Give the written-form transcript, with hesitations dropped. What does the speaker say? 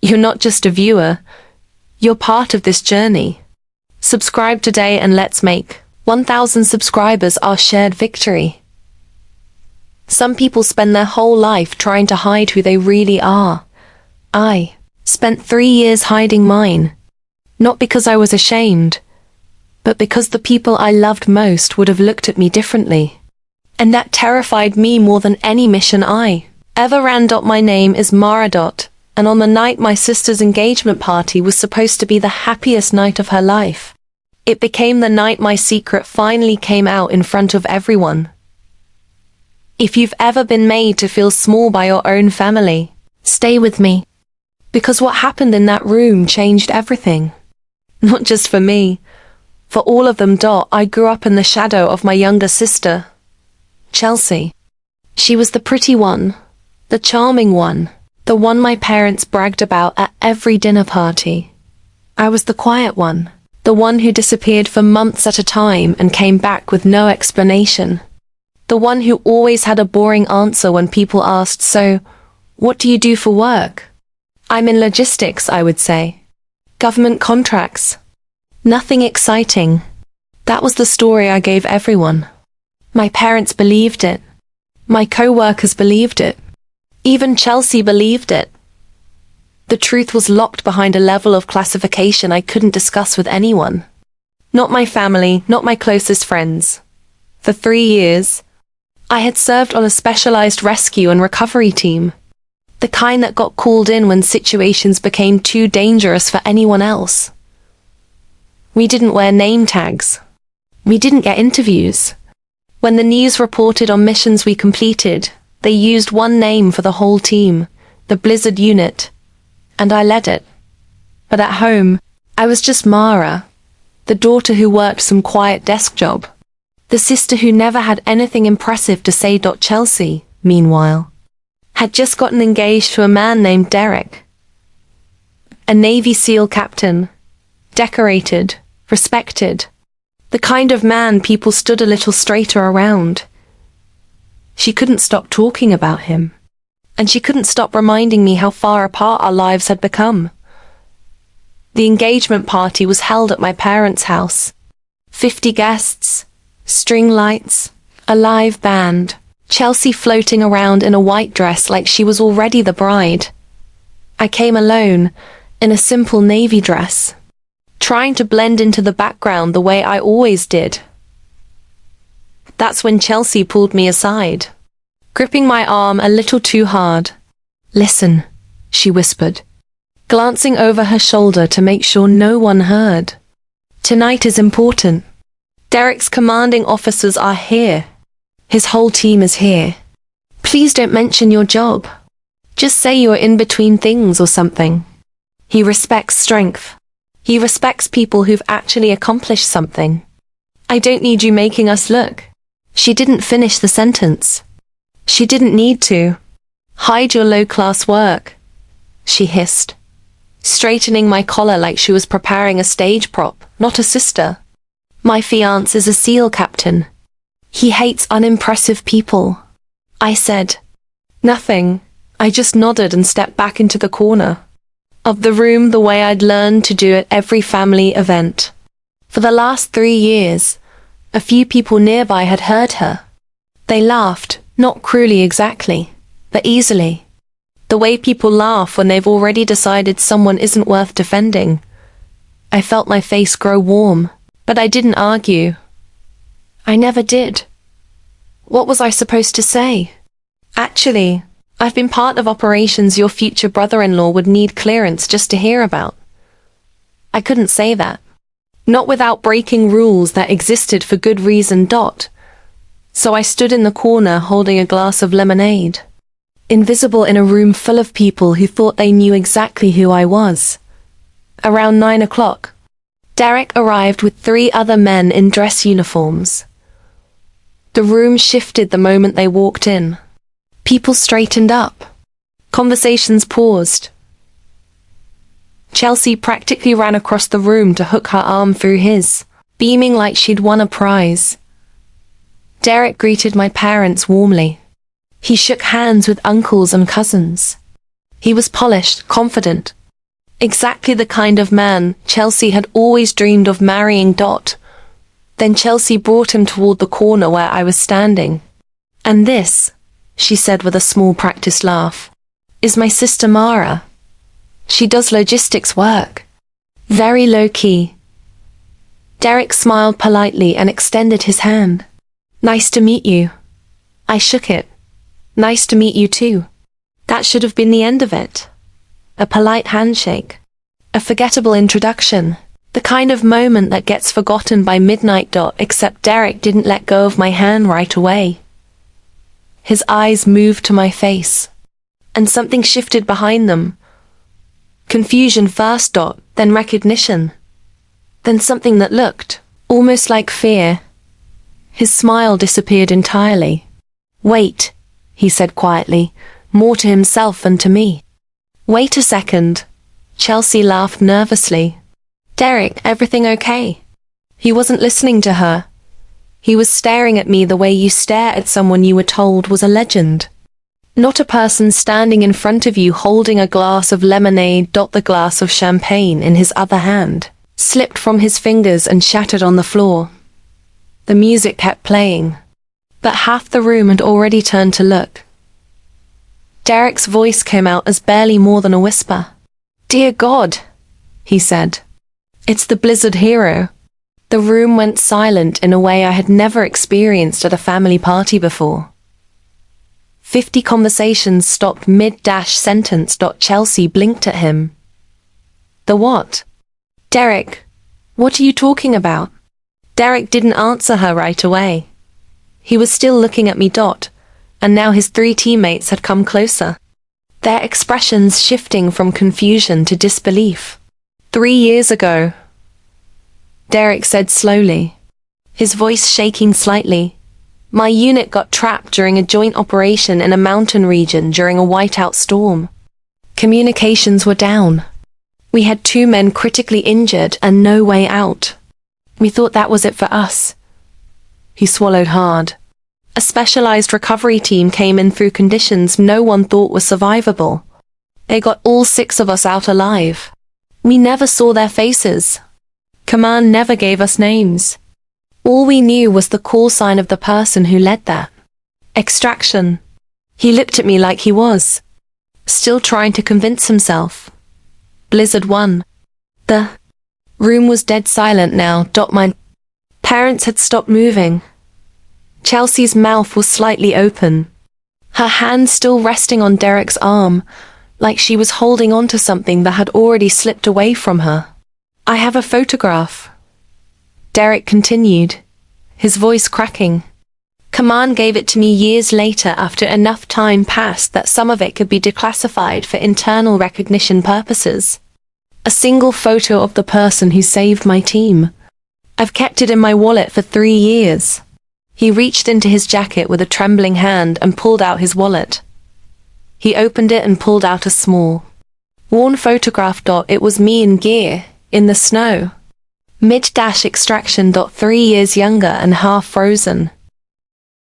You're not just a viewer, you're part of this journey. Subscribe today and let's make 1,000 subscribers our shared victory. Some people spend their whole life trying to hide who they really are. I spent 3 years hiding mine. Not because I was ashamed, but because the people I loved most would have looked at me differently. And that terrified me more than any mission I ever ran. My name is Mara. And on the night my sister's engagement party was supposed to be the happiest night of her life, it became the night my secret finally came out in front of everyone. If you've ever been made to feel small by your own family, stay with me. Because what happened in that room changed everything. Not just for me, for all of them. I grew up in the shadow of my younger sister, Chelsea. She was the pretty one, the charming one, the one my parents bragged about at every dinner party. I was the quiet one, the one who disappeared for months at a time and came back with no explanation. The one who always had a boring answer when people asked, "So, what do you do for work?" "I'm in logistics," I would say. "Government contracts." Nothing exciting. That was the story I gave everyone. My parents believed it. My co-workers believed it. Even Chelsea believed it. The truth was locked behind a level of classification I couldn't discuss with anyone. Not my family, not my closest friends. For 3 years, I had served on a specialized rescue and recovery team. The kind that got called in when situations became too dangerous for anyone else. We didn't wear name tags. We didn't get interviews. When the news reported on missions we completed, they used one name for the whole team, the Blizzard Unit, and I led it. But at home, I was just Mara, the daughter who worked some quiet desk job, the sister who never had anything impressive to say. Chelsea, meanwhile, had just gotten engaged to a man named Derek. A Navy SEAL captain, decorated, respected, the kind of man people stood a little straighter around. She couldn't stop talking about him, and she couldn't stop reminding me how far apart our lives had become. The engagement party was held at my parents' house. 50 guests, string lights, a live band, Chelsea floating around in a white dress like she was already the bride. I came alone, in a simple navy dress, trying to blend into the background the way I always did. That's when Chelsea pulled me aside, gripping my arm a little too hard. "Listen," she whispered, glancing over her shoulder to make sure no one heard. "Tonight is important. Derek's commanding officers are here. His whole team is here. Please don't mention your job. Just say you're in between things or something. He respects strength. He respects people who've actually accomplished something. I don't need you making us look." She didn't finish the sentence. She didn't need to. "Hide your low-class work," she hissed, straightening my collar like she was preparing a stage prop, not a sister. "My fiancé is a SEAL captain. He hates unimpressive people." I said nothing. I just nodded and stepped back into the corner of the room the way I'd learned to do at every family event. For the last 3 years, a few people nearby had heard her. They laughed, not cruelly exactly, but easily. The way people laugh when they've already decided someone isn't worth defending. I felt my face grow warm, but I didn't argue. I never did. What was I supposed to say? "Actually, I've been part of operations your future brother-in-law would need clearance just to hear about." I couldn't say that. Not without breaking rules that existed for good reason. So I stood in the corner holding a glass of lemonade, invisible in a room full of people who thought they knew exactly who I was. Around 9 o'clock, Derek arrived with 3 other men in dress uniforms. The room shifted the moment they walked in. People straightened up. Conversations paused. Chelsea practically ran across the room to hook her arm through his, beaming like she'd won a prize. Derek greeted my parents warmly. He shook hands with uncles and cousins. He was polished, confident, Exactly the kind of man Chelsea had always dreamed of marrying. Then Chelsea brought him toward the corner where I was standing. "And this," she said with a small practiced laugh, "is my sister Mara. She does logistics work. Very low-key." Derek smiled politely and extended his hand. "Nice to meet you." I shook it. "Nice to meet you too." That should have been the end of it. A polite handshake. A forgettable introduction. The kind of moment that gets forgotten by midnight. Except Derek didn't let go of my hand right away. His eyes moved to my face. And something shifted behind them. Confusion first. Then recognition. Then something that looked almost like fear. His smile disappeared entirely. "Wait," he said quietly, more to himself than to me. "Wait a second." Chelsea laughed nervously. "Derek, everything okay?" He wasn't listening to her. He was staring at me the way you stare at someone you were told was a legend. Not a person standing in front of you holding a glass of lemonade. The glass of champagne in his other hand slipped from his fingers and shattered on the floor. The music kept playing, but half the room had already turned to look. Derek's voice came out as barely more than a whisper. "Dear God," he said. "It's the Blizzard hero." The room went silent in a way I had never experienced at a family party before. 50 conversations stopped mid-sentence. Chelsea blinked at him. "The what?" "Derek, what are you talking about?" Derek didn't answer her right away. He was still looking at me. And now his 3 teammates had come closer. Their expressions shifting from confusion to disbelief. 3 years ago," Derek said slowly, his voice shaking slightly, "my unit got trapped during a joint operation in a mountain region during a whiteout storm. Communications were down. We had 2 men critically injured and no way out. We thought that was it for us." He swallowed hard. "A specialized recovery team came in through conditions no one thought were survivable. They got all 6 of us out alive. We never saw their faces. Command never gave us names. All we knew was the call sign of the person who led that extraction." He looked at me like he was still trying to convince himself. "Blizzard 1. The room was dead silent now. My parents had stopped moving." Chelsea's mouth was slightly open, her hand still resting on Derek's arm, like she was holding on to something that had already slipped away from her. "I have a photograph," Derek continued, his voice cracking. "Command gave it to me years later after enough time passed that some of it could be declassified for internal recognition purposes. A single photo of the person who saved my team. I've kept it in my wallet for 3 years. He reached into his jacket with a trembling hand and pulled out his wallet. He opened it and pulled out a small, worn photograph. It was me in gear, in the snow. Mid-extraction. 3 years younger and half frozen.